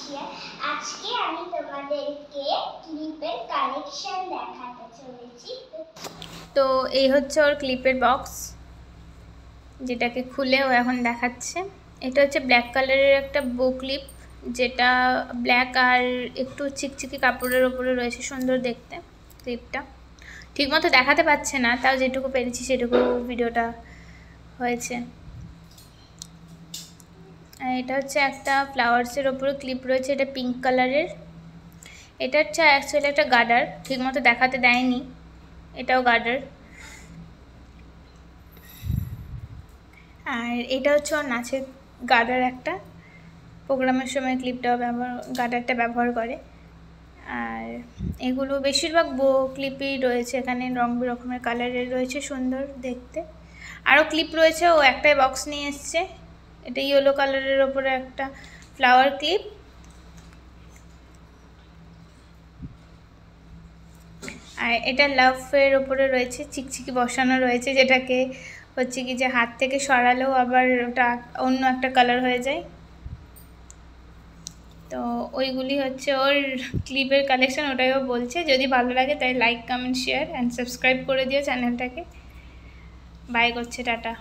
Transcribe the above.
শিয়ার। আজকে আমি তোমাদেরকে ক্লিপের কালেকশন দেখাতে চলেছি। তো এই হচ্ছে ওর ক্লিপের বক্স, যেটাকে খুলে ও এখন দেখাচ্ছে। এটা হচ্ছে ব্ল্যাক কালারের একটা বো ক্লিপ, যেটা ব্ল্যাক আর একটু চিকচিকি কাপড়ের ওপরে রয়েছে, সুন্দর দেখতে ক্লিপটা। ঠিকমতো দেখাতে পাচ্ছে না, তাও যেটুকু পেরেছি সেটুকু ভিডিওটা হয়েছে। এটা হচ্ছে একটা ফ্লাওয়ার্সের ওপরে ক্লিপ রয়েছে, এটা পিঙ্ক কালারের। এটা হচ্ছে অ্যাকচুয়ালি একটা গার্ডার, ঠিকমতো দেখাতে দেয়নি, এটাও গার্ডার। আর এটা হচ্ছে ওর নাচের গার্ডার, একটা প্রোগ্রামের সময় ক্লিপটাও গার্ডারটা ব্যবহার করে। আর এগুলো বেশিরভাগ বো ক্লিপই রয়েছে এখানে, রং বেরকমের কালারের রয়েছে, সুন্দর দেখতে। আরও ক্লিপ রয়েছে, ও একটাই বক্স নিয়ে এসছে। এটা ইয়েলো কালারের ওপরে একটা ফ্লাওয়ার ক্লিপ। আর এটা লাভের ওপরে রয়েছে, চিকচিকি বসানো রয়েছে, যেটাকে হচ্ছে কি যে হাত থেকে সরালেও আবার ওটা অন্য একটা কালার হয়ে যায়। তো ওইগুলি হচ্ছে ওর ক্লিপের কালেকশন, ওটাই ও বলছে। যদি ভালো লাগে তাই like, comment, share and subscribe করে দিও চ্যানেলটাকে। বাই করছে, টাটা।